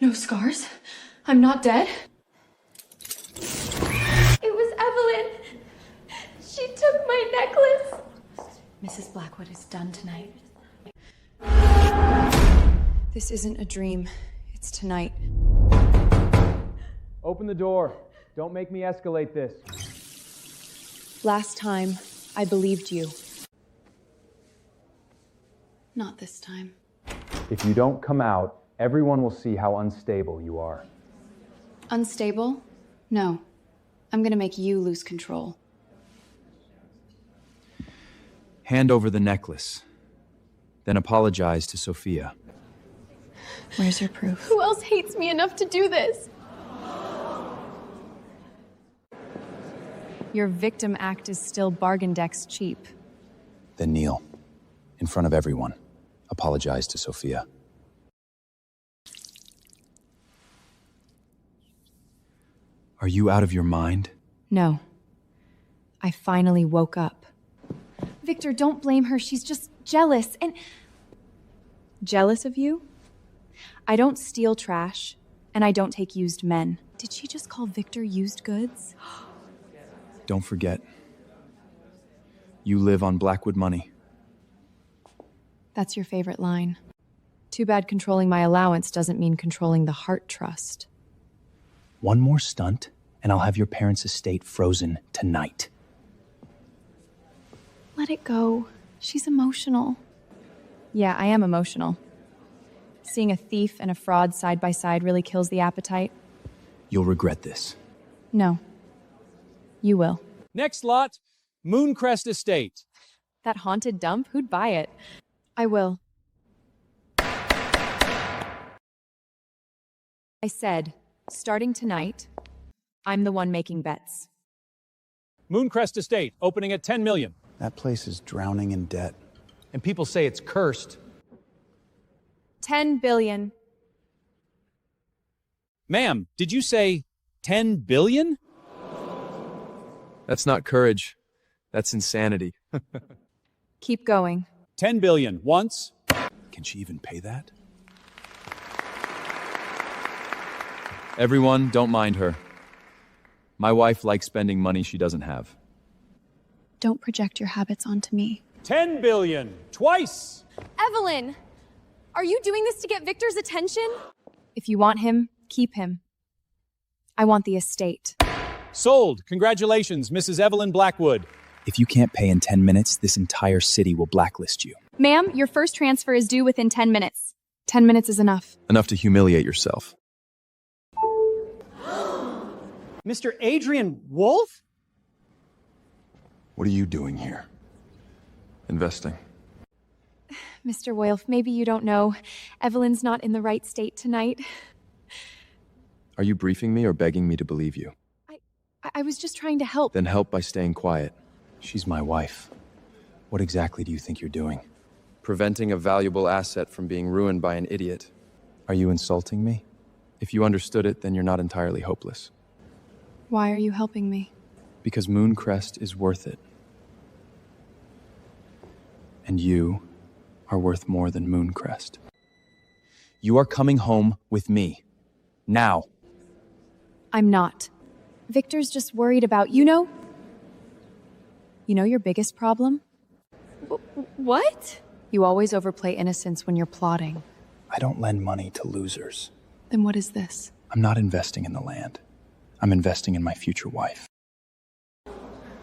No scars? I'm not dead? It was Evelyn! She took my necklace! Mrs. Blackwood is done tonight. This isn't a dream. It's tonight. Open the door. Don't make me escalate this. Last time, I believed you. Not this time. If you don't come out, everyone will see how unstable you are. Unstable? No. I'm gonna make you lose control. Hand over the necklace. Then apologize to Sophia. Where's your proof? Who else hates me enough to do this? Your victim act is still bargain decks cheap. Then kneel. In front of everyone. Apologize to Sophia. Are you out of your mind? No. I finally woke up. Victor, don't blame her. She's just jealous and... Jealous of you? I don't steal trash, and I don't take used men. Did she just call Victor used goods? Don't forget. You live on Blackwood money. That's your favorite line. Too bad controlling my allowance doesn't mean controlling the heart trust. One more stunt, and I'll have your parents' estate frozen tonight. Let it go. She's emotional. Yeah, I am emotional. Seeing a thief and a fraud side by side really kills the appetite. You'll regret this. No. You will. Next lot, Mooncrest Estate. That haunted dump? Who'd buy it? I will. I said, starting tonight, I'm the one making bets. Mooncrest Estate, opening at 10 million. That place is drowning in debt. And people say it's cursed. 10 billion. Ma'am, did you say 10 billion? That's not courage. That's insanity. Keep going. 10 billion, once. Can she even pay that? Everyone, don't mind her. My wife likes spending money she doesn't have. Don't project your habits onto me. 10 billion, twice. Evelyn! Are you doing this to get Victor's attention? If you want him, keep him. I want the estate. Sold. Congratulations, Mrs. Evelyn Blackwood. If you can't pay in 10 minutes, this entire city will blacklist you. Ma'am, your first transfer is due within 10 minutes. 10 minutes is enough. Enough to humiliate yourself. Mr. Adrian Wolf? What are you doing here? Investing. Mr. Wolf, maybe you don't know. Evelyn's not in the right state tonight. Are you briefing me or begging me to believe you? I was just trying to help. Then help by staying quiet. She's my wife. What exactly do you think you're doing? Preventing a valuable asset from being ruined by an idiot. Are you insulting me? If you understood it, then you're not entirely hopeless. Why are you helping me? Because Mooncrest is worth it. And you are worth more than Mooncrest. You are coming home with me. Now. I'm not. Victor's just worried about, you know your biggest problem? What? You always overplay innocence when you're plotting. I don't lend money to losers. Then what is this? I'm not investing in the land. I'm investing in my future wife.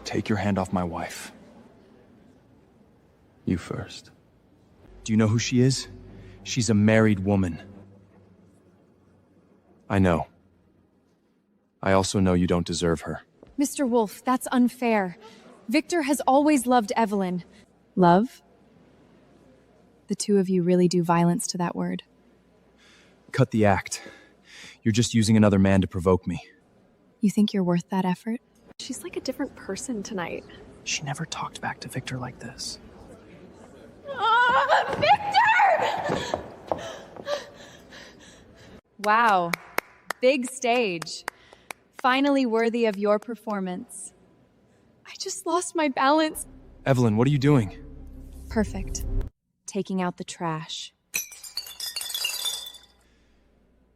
Take your hand off my wife. You first. Do you know who she is? She's a married woman. I know. I also know you don't deserve her. Mr. Wolf, that's unfair. Victor has always loved Evelyn. Love? The two of you really do violence to that word. Cut the act. You're just using another man to provoke me. You think you're worth that effort? She's like a different person tonight. She never talked back to Victor like this. Victor! Wow. Big stage. Finally worthy of your performance. I just lost my balance. Evelyn, what are you doing? Perfect. Taking out the trash.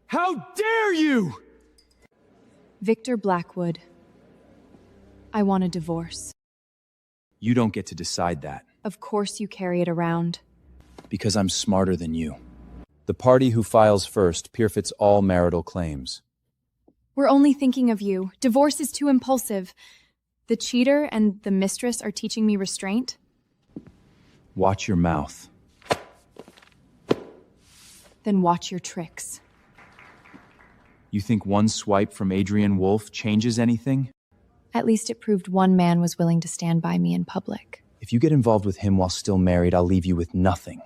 How dare you! Victor Blackwood, I want a divorce. You don't get to decide that. Of course you carry it around. Because I'm smarter than you. The party who files first forfeits all marital claims. We're only thinking of you. Divorce is too impulsive. The cheater and the mistress are teaching me restraint. Watch your mouth. Then watch your tricks. You think one swipe from Adrian Wolf changes anything? At least it proved one man was willing to stand by me in public. If you get involved with him while still married, I'll leave you with nothing.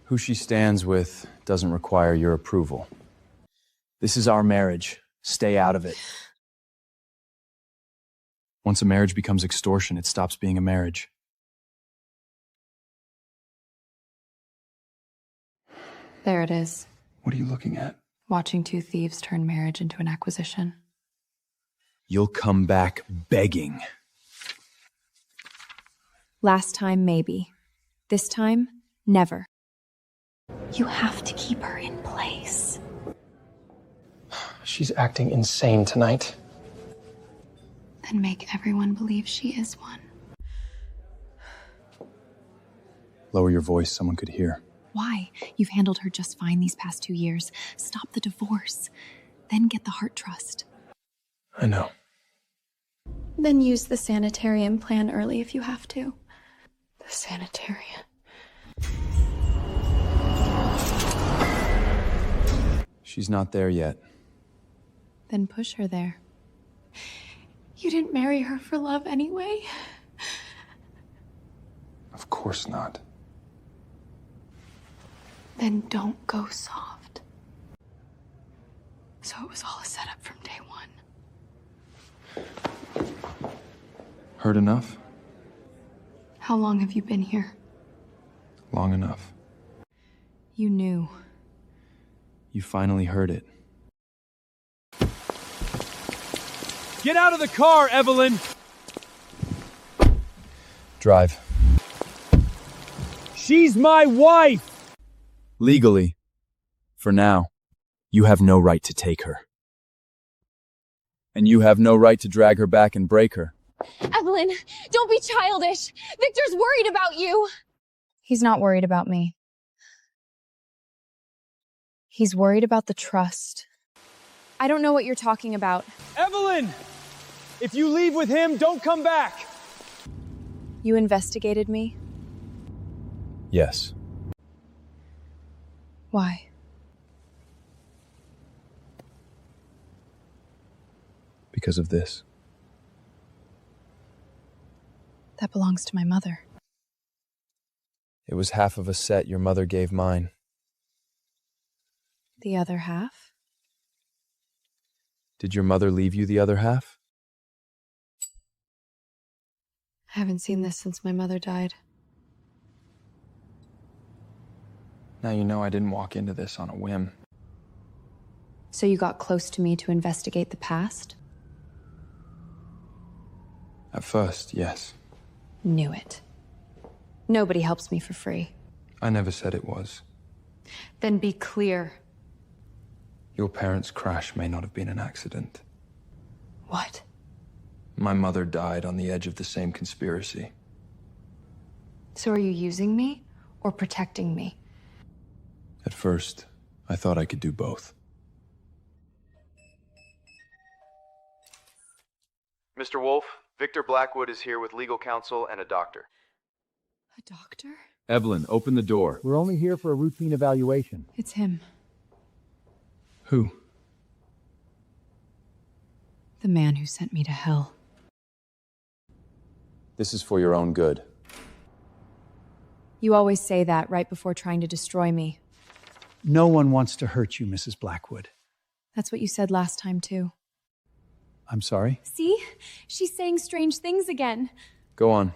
Who she stands with doesn't require your approval. This is our marriage. Stay out of it. Once a marriage becomes extortion, it stops being a marriage. There it is. What are you looking at? Watching two thieves turn marriage into an acquisition. You'll come back begging. Last time, maybe. This time, never. You have to keep her in place. She's acting insane tonight. Then make everyone believe she is one. Lower your voice, someone could hear. Why? You've handled her just fine these past 2 years. Stop the divorce. Then get the heart trust. I know. Then use the sanitarium plan early if you have to. The sanitarium. She's not there yet. Then push her there. You didn't marry her for love anyway? Of course not. Then don't go soft. So it was all a setup from day one. Hurt enough? How long have you been here? Long enough. You knew. You finally heard it. Get out of the car, Evelyn! Drive. She's my wife! Legally. For now. You have no right to take her. And you have no right to drag her back and break her. Evelyn, don't be childish. Victor's worried about you. He's not worried about me. He's worried about the trust. I don't know what you're talking about. Evelyn! If you leave with him, don't come back! You investigated me? Yes. Why? Because of this. That belongs to my mother. It was half of a set your mother gave mine. The other half? Did your mother leave you the other half? I haven't seen this since my mother died. Now you know I didn't walk into this on a whim. So you got close to me to investigate the past? At first, yes. Knew it. Nobody helps me for free. I never said it was. Then be clear. Your parents' crash may not have been an accident. What? My mother died on the edge of the same conspiracy. So are you using me or protecting me? At first, I thought I could do both. Mr. Wolf, Victor Blackwood is here with legal counsel and a doctor. A doctor? Evelyn, open the door. We're only here for a routine evaluation. It's him. Who? The man who sent me to hell. This is for your own good. You always say that right before trying to destroy me. No one wants to hurt you, Mrs. Blackwood. That's what you said last time, too. I'm sorry? See? She's saying strange things again. Go on.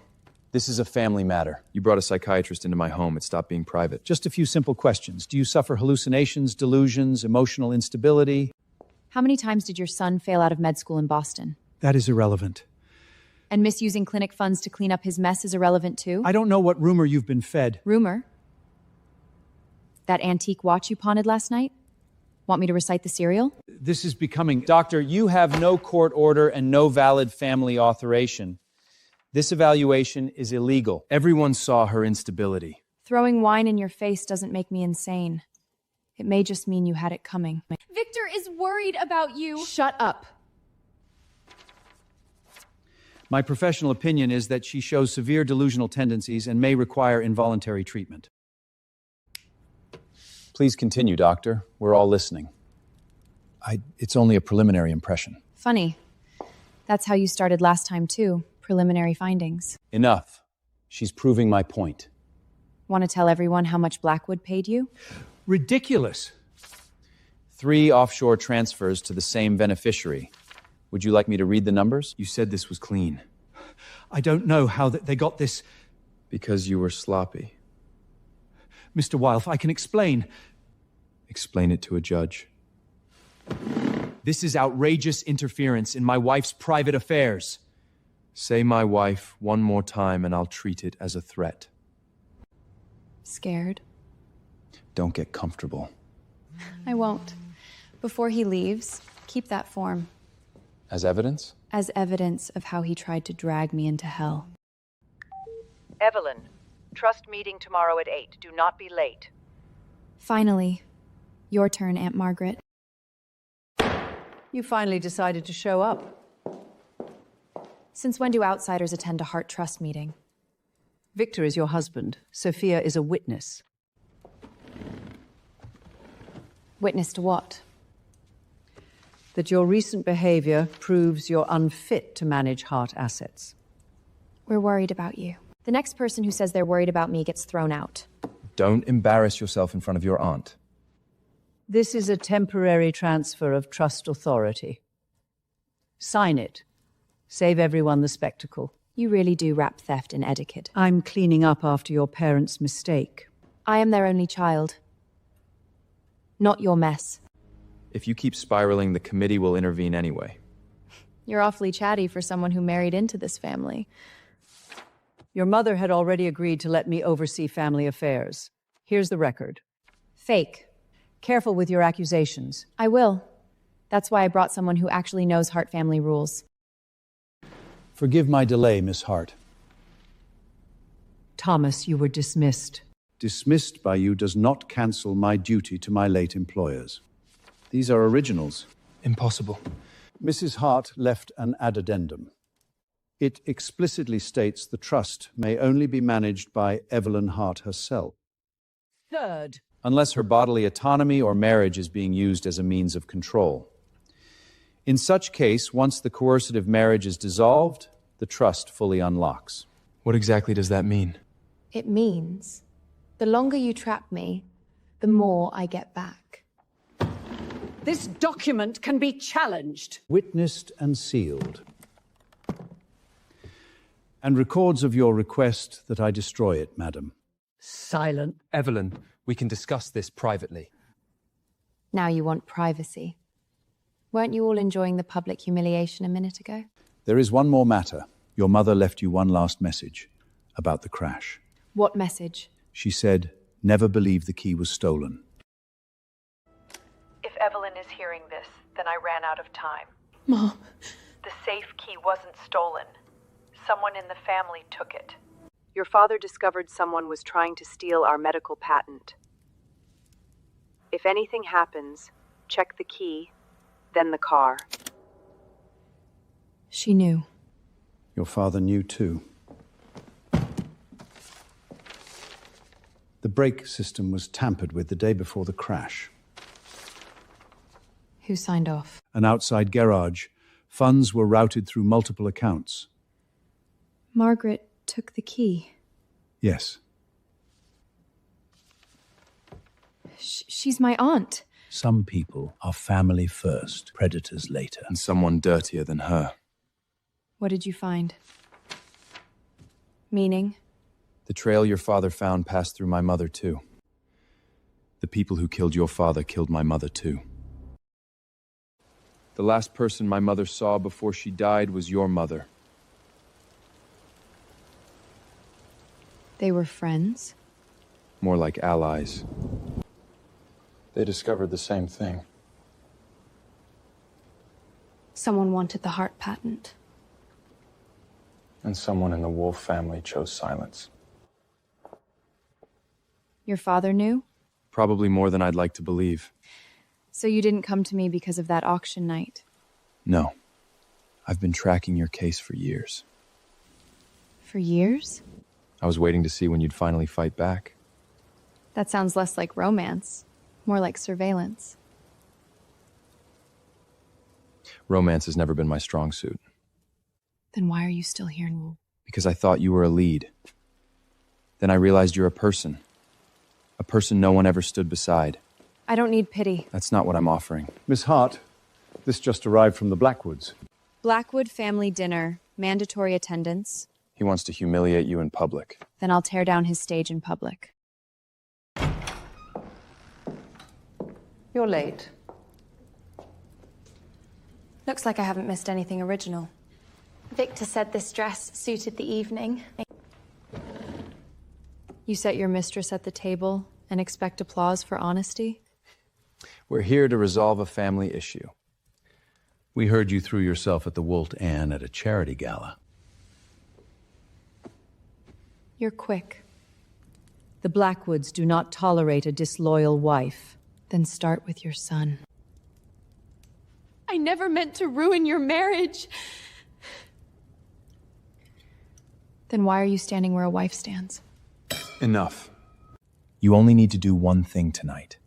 This is a family matter. You brought a psychiatrist into my home. It stopped being private. Just a few simple questions. Do you suffer hallucinations, delusions, emotional instability? How many times did your son fail out of med school in Boston? That is irrelevant. And misusing clinic funds to clean up his mess is irrelevant, too? I don't know what rumor you've been fed. Rumor? That antique watch you pawned last night? Want me to recite the serial? This is becoming... Doctor, you have no court order and no valid family authorization. This evaluation is illegal. Everyone saw her instability. Throwing wine in your face doesn't make me insane. It may just mean you had it coming. Victor is worried about you. Shut up. My professional opinion is that she shows severe delusional tendencies and may require involuntary treatment. Please continue, Doctor. We're all listening. It's only a preliminary impression. Funny. That's how you started last time, too. Preliminary findings. Enough. She's proving my point. Want to tell everyone how much Blackwood paid you? Ridiculous. 3 offshore transfers to the same beneficiary. Would you like me to read the numbers? You said this was clean. I don't know how they got this. Because you were sloppy. Mr. Wilf, I can explain. Explain it to a judge. This is outrageous interference in my wife's private affairs. Say my wife one more time and I'll treat it as a threat. Scared? Don't get comfortable. I won't. Before he leaves, keep that form. As evidence? As evidence of how he tried to drag me into hell. Evelyn, trust meeting tomorrow at 8. Do not be late. Finally. Your turn, Aunt Margaret. You finally decided to show up. Since when do outsiders attend a Heart Trust meeting? Victor is your husband. Sophia is a witness. Witness to what? That your recent behavior proves you're unfit to manage Heart assets. We're worried about you. The next person who says they're worried about me gets thrown out. Don't embarrass yourself in front of your aunt. This is a temporary transfer of trust authority. Sign it. Save everyone the spectacle. You really do wrap theft in etiquette. I'm cleaning up after your parents' mistake. I am their only child. Not your mess. If you keep spiraling, the committee will intervene anyway. You're awfully chatty for someone who married into this family. Your mother had already agreed to let me oversee family affairs. Here's the record. Fake. Careful with your accusations. I will. That's why I brought someone who actually knows Hart family rules. Forgive my delay, Miss Hart. Thomas, you were dismissed. Dismissed by you does not cancel my duty to my late employers. These are originals. Impossible. Mrs. Hart left an addendum. It explicitly states the trust may only be managed by Evelyn Hart herself. Third. Unless her bodily autonomy or marriage is being used as a means of control. In such case, once the coercive marriage is dissolved, the trust fully unlocks. What exactly does that mean? It means the longer you trap me, the more I get back. This document can be challenged. Witnessed and sealed. And records of your request that I destroy it, madam. Silent. Evelyn, we can discuss this privately. Now you want privacy. Weren't you all enjoying the public humiliation a minute ago? There is one more matter. Your mother left you one last message about the crash. What message? She said, never believe the key was stolen. If Evelyn is hearing this, then I ran out of time. Mom. The safe key wasn't stolen. Someone in the family took it. Your father discovered someone was trying to steal our medical patent. If anything happens, check the key, then the car. She knew. Your father knew too. The brake system was tampered with the day before the crash. Who signed off? An outside garage. Funds were routed through multiple accounts. Margaret took the key. Yes. She's my aunt. Some people are family first, predators later. And someone dirtier than her. What did you find? Meaning? The trail your father found passed through my mother too. The people who killed your father killed my mother too. The last person my mother saw before she died was your mother. They were friends? More like allies. They discovered the same thing. Someone wanted the heart patent. And someone in the Wolf family chose silence. Your father knew? Probably more than I'd like to believe. So you didn't come to me because of that auction night? No. I've been tracking your case for years. For years? I was waiting to see when you'd finally fight back. That sounds less like romance, more like surveillance. Romance has never been my strong suit. Then why are you still here? Because I thought you were a lead. Then I realized you're a person. A person no one ever stood beside. I don't need pity. That's not what I'm offering. Miss Hart, this just arrived from the Blackwoods. Blackwood family dinner, mandatory attendance. He wants to humiliate you in public. Then I'll tear down his stage in public. You're late. Looks like I haven't missed anything original. Victor said this dress suited the evening. You set your mistress at the table and expect applause for honesty? We're here to resolve a family issue. We heard you threw yourself at the Wolt Ann at a charity gala. You're quick. The Blackwoods do not tolerate a disloyal wife. Then start with your son. I never meant to ruin your marriage. Then why are you standing where a wife stands? Enough. You only need to do one thing tonight.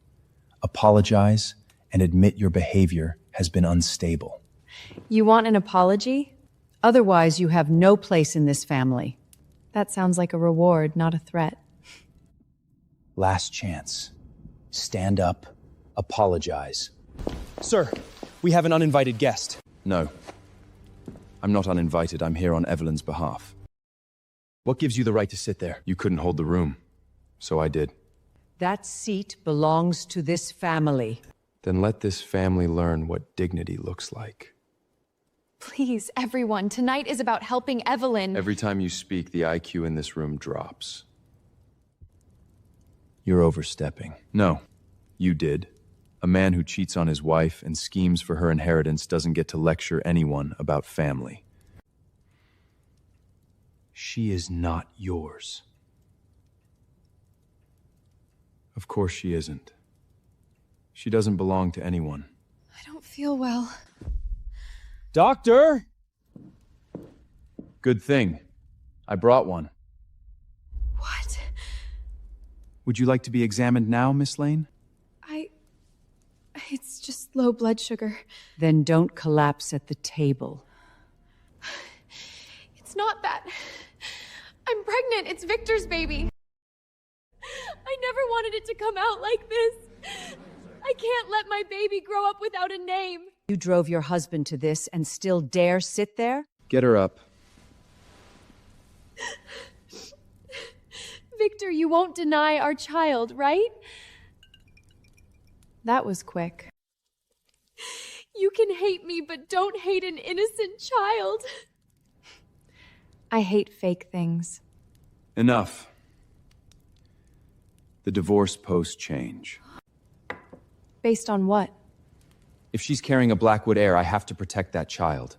Apologize and admit your behavior has been unstable. You want an apology? Otherwise, you have no place in this family. That sounds like a reward, not a threat. Last chance. Stand up. Apologize. Sir, we have an uninvited guest. No. I'm not uninvited. I'm here on Evelyn's behalf. What gives you the right to sit there? You couldn't hold the room, so I did. That seat belongs to this family. Then let this family learn what dignity looks like. Please, everyone, tonight is about helping Evelyn. Every time you speak, the IQ in this room drops. You're overstepping. No, you did. A man who cheats on his wife and schemes for her inheritance doesn't get to lecture anyone about family. She is not yours. Of course she isn't. She doesn't belong to anyone. I don't feel well. Doctor! Good thing. I brought one. What? Would you like to be examined now, Miss Lane? It's just low blood sugar. Then don't collapse at the table. It's not that. I'm pregnant. It's Victor's baby. I never wanted it to come out like this. I can't let my baby grow up without a name. You drove your husband to this and still dare sit there? Get her up. Victor, you won't deny our child, right? That was quick. You can hate me, but don't hate an innocent child. I hate fake things. Enough. The divorce posts change. Based on what? If she's carrying a Blackwood heir, I have to protect that child.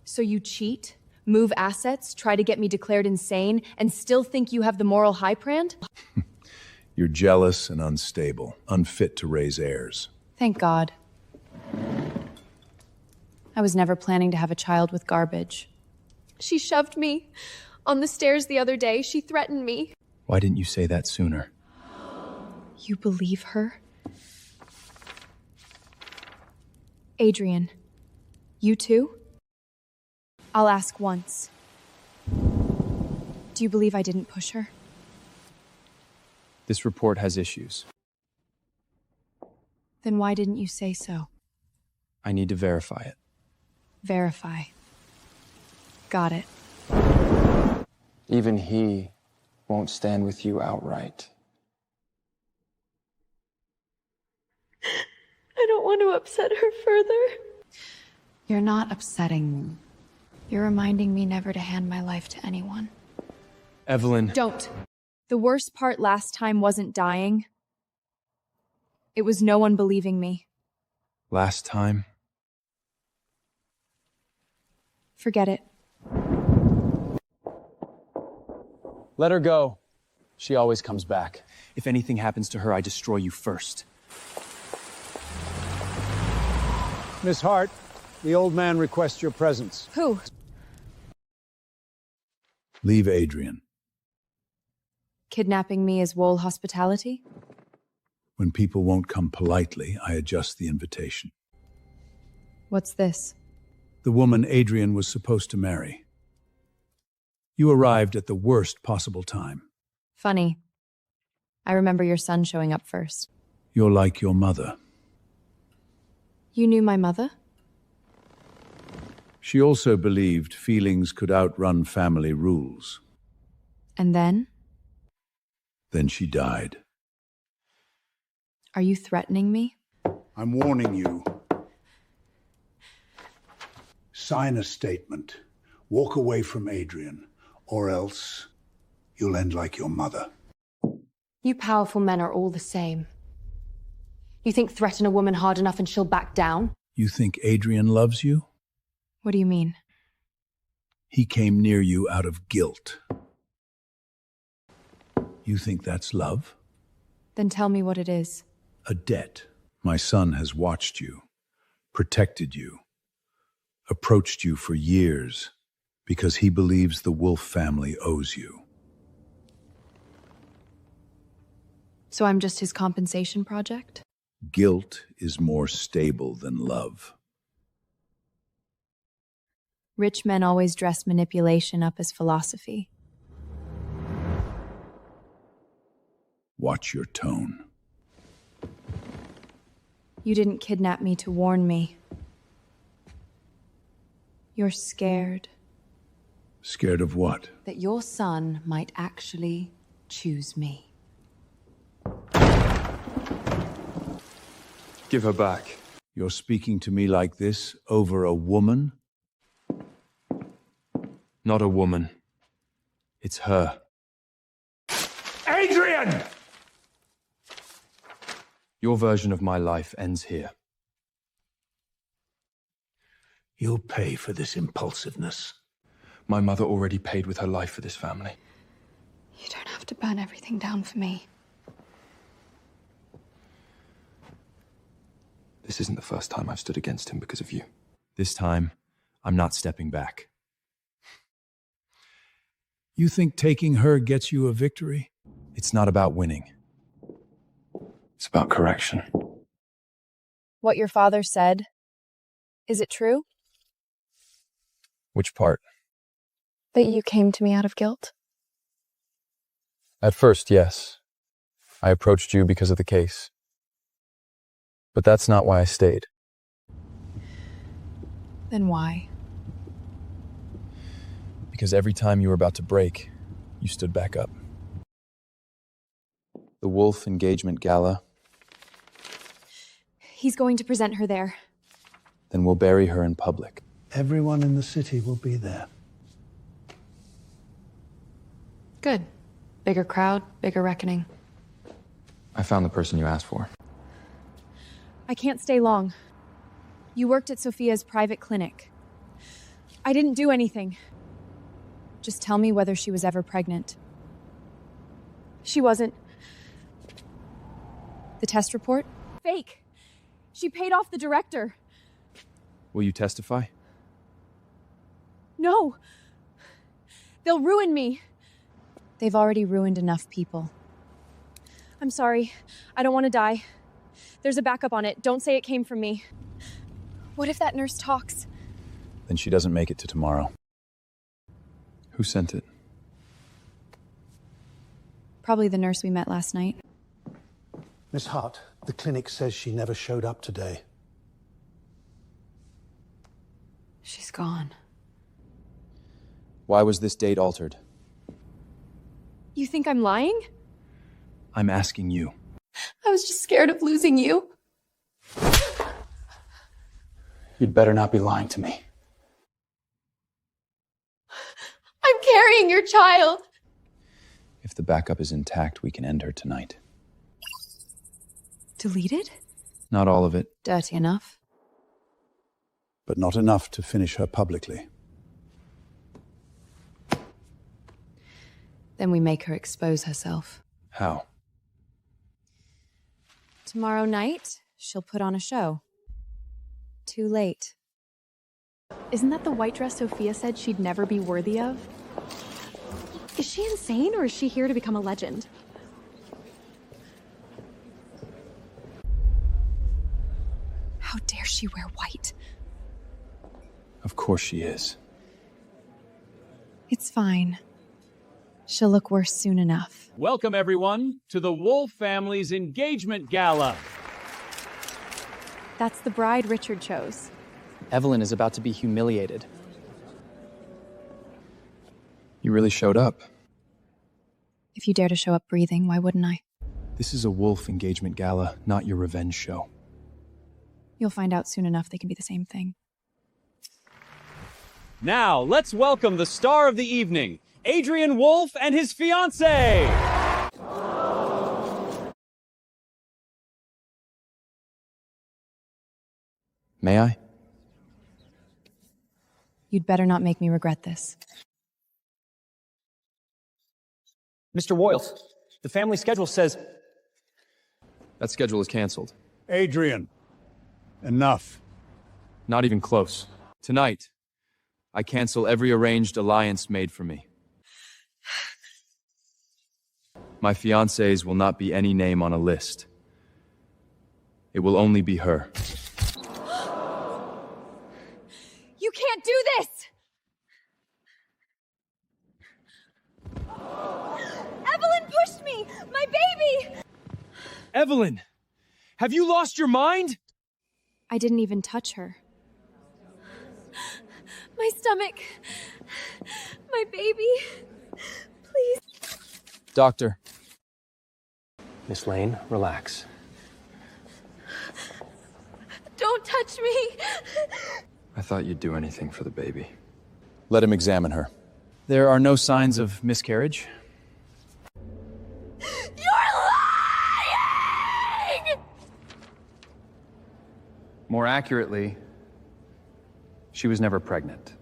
So you cheat, move assets, try to get me declared insane, and still think you have the moral high brand? You're jealous and unstable, unfit to raise heirs. Thank God. I was never planning to have a child with garbage. She shoved me on the stairs the other day. She threatened me. Why didn't you say that sooner? You believe her? Adrian, you too? I'll ask once. Do you believe I didn't push her? This report has issues. Then why didn't you say so? I need to verify it. Verify. Got it. Even he won't stand with you outright. I don't want to upset her further. You're not upsetting me. You're reminding me never to hand my life to anyone. Evelyn. Don't. The worst part last time wasn't dying. It was no one believing me. Last time? Forget it. Let her go. She always comes back. If anything happens to her, I destroy you first. Miss Hart, the old man requests your presence. Who? Leave Adrian. Kidnapping me is Wool hospitality? When people won't come politely, I adjust the invitation. What's this? The woman Adrian was supposed to marry. You arrived at the worst possible time. Funny. I remember your son showing up first. You're like your mother. You knew my mother? She also believed feelings could outrun family rules. And then? Then she died. Are you threatening me? I'm warning you. Sign a statement. Walk away from Adrian, or else you'll end like your mother. You powerful men are all the same. You think threaten a woman hard enough and she'll back down? You think Adrian loves you? What do you mean? He came near you out of guilt. You think that's love? Then tell me what it is. A debt. My son has watched you, protected you, approached you for years because he believes the Wolf family owes you. So I'm just his compensation project? Guilt is more stable than love. Rich men always dress manipulation up as philosophy. Watch your tone. You didn't kidnap me to warn me. You're scared. Scared of what? That your son might actually choose me. Give her back. You're speaking to me like this over a woman? Not a woman. It's her. Adrian! Your version of my life ends here. You'll pay for this impulsiveness. My mother already paid with her life for this family. You don't have to burn everything down for me. This isn't the first time I've stood against him because of you. This time, I'm not stepping back. You think taking her gets you a victory? It's not about winning. It's about correction. What your father said, is it true? Which part? That you came to me out of guilt? At first, yes. I approached you because of the case. But that's not why I stayed. Then why? Because every time you were about to break, you stood back up. The Wolf engagement gala. He's going to present her there. Then we'll bury her in public. Everyone in the city will be there. Good. Bigger crowd, bigger reckoning. I found the person you asked for. I can't stay long. You worked at Sophia's private clinic. I didn't do anything. Just tell me whether she was ever pregnant. She wasn't. The test report? Fake. She paid off the director. Will you testify? No. They'll ruin me. They've already ruined enough people. I'm sorry. I don't want to die. There's a backup on it. Don't say it came from me. What if that nurse talks? Then she doesn't make it to tomorrow. Who sent it? Probably the nurse we met last night. Miss Hart, the clinic says she never showed up today. She's gone. Why was this date altered? You think I'm lying? I'm asking you. I was just scared of losing you. You'd better not be lying to me. I'm carrying your child. If the backup is intact, we can end her tonight. Deleted? Not all of it. Dirty enough. But not enough to finish her publicly. Then we make her expose herself. How? Tomorrow night, she'll put on a show. Too late. Isn't that the white dress Sophia said she'd never be worthy of? Is she insane, or is she here to become a legend? How dare she wear white? Of course she is. It's fine. She'll look worse soon enough. Welcome, everyone, to the Wolf family's engagement gala. That's the bride Richard chose. Evelyn is about to be humiliated. You really showed up. If you dare to show up breathing, why wouldn't I? This is a Wolf engagement gala, not your revenge show. You'll find out soon enough they can be the same thing. Now, let's welcome the star of the evening, Adrian Wolf and his fiancée! May I? You'd better not make me regret this. Mr. Woyles, the family schedule says... That schedule is canceled. Adrian, enough. Not even close. Tonight, I cancel every arranged alliance made for me. My fiancés will not be any name on a list. It will only be her. You can't do this! Evelyn pushed me! My baby! Evelyn, have you lost your mind? I didn't even touch her. My stomach. My baby. Please. Doctor. Miss Lane, relax. Don't touch me! I thought you'd do anything for the baby. Let him examine her. There are no signs of miscarriage. You're lying! More accurately, she was never pregnant.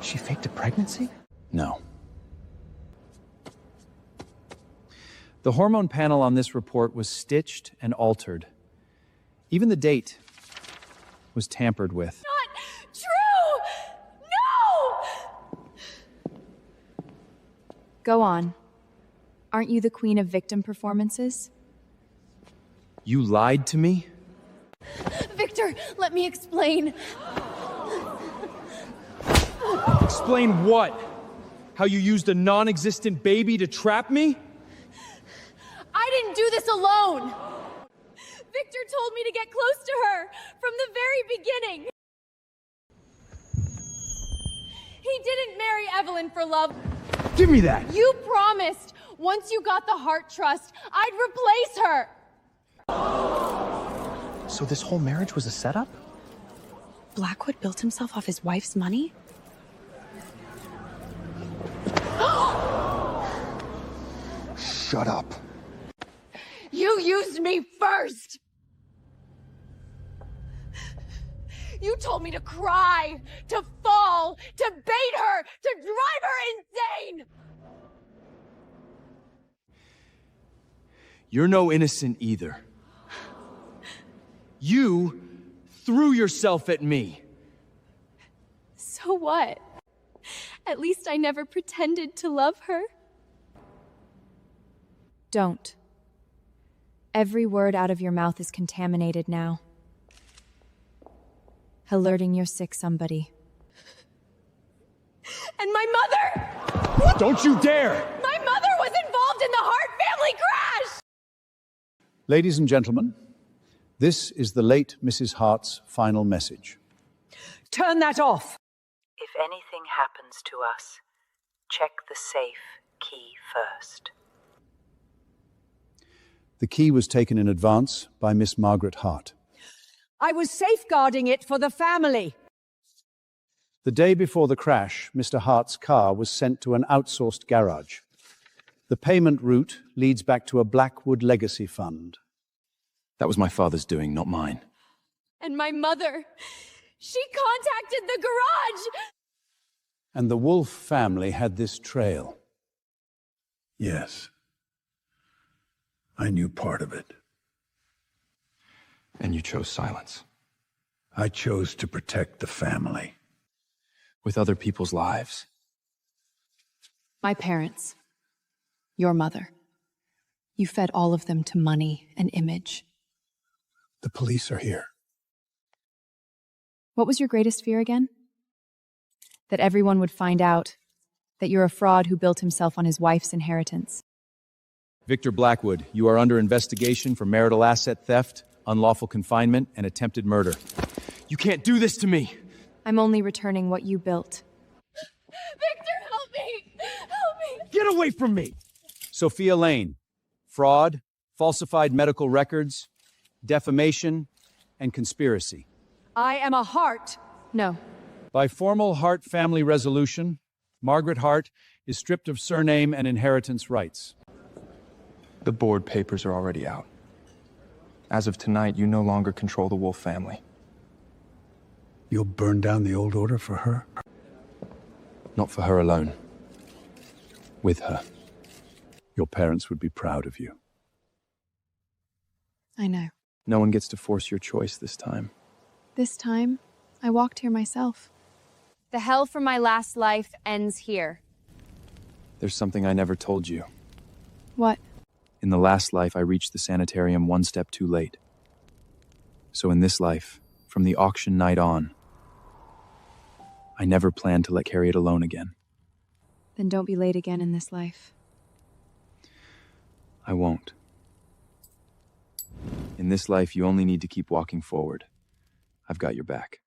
She faked a pregnancy? No. The hormone panel on this report was stitched and altered. Even the date was tampered with. Not true! No! Go on. Aren't you the queen of victim performances? You lied to me? Victor, let me explain. Explain what? How you used a non-existent baby to trap me? I didn't do this alone! Victor told me to get close to her from the very beginning. He didn't marry Evelyn for love. Give me that! You promised once you got the heart trust, I'd replace her. So this whole marriage was a setup? Blackwood built himself off his wife's money? Shut up. You used me first! You told me to cry, to fall, to bait her, to drive her insane! You're no innocent either. You threw yourself at me. So what? At least I never pretended to love her. Don't. Every word out of your mouth is contaminated now. Alerting your sick somebody. And my mother! Don't you dare! My mother was involved in the Hart family crash! Ladies and gentlemen, this is the late Mrs. Hart's final message. Turn that off! If anything happens to us, check the safe key first. The key was taken in advance by Miss Margaret Hart. I was safeguarding it for the family. The day before the crash, Mr. Hart's car was sent to an outsourced garage. The payment route leads back to a Blackwood legacy fund. That was my father's doing, not mine. And my mother, she contacted the garage! And the Wolf family had this trail. Yes. I knew part of it. And you chose silence. I chose to protect the family. With other people's lives. My parents. Your mother. You fed all of them to money and image. The police are here. What was your greatest fear again? That everyone would find out that you're a fraud who built himself on his wife's inheritance. Victor Blackwood, you are under investigation for marital asset theft, unlawful confinement, and attempted murder. You can't do this to me! I'm only returning what you built. Victor, help me! Help me! Get away from me! Sophia Lane, fraud, falsified medical records, defamation, and conspiracy. I am a Hart. No. By formal Hart family resolution, Margaret Hart is stripped of surname and inheritance rights. The board papers are already out. As of tonight, you no longer control the Wolf family. You'll burn down the old order for her? Not for her alone. With her. Your parents would be proud of you. I know. No one gets to force your choice this time. This time, I walked here myself. The hell from my last life ends here. There's something I never told you. What? In the last life, I reached the sanitarium one step too late. So in this life, from the auction night on, I never planned to let Harriet alone again. Then don't be late again in this life. I won't. In this life, you only need to keep walking forward. I've got your back.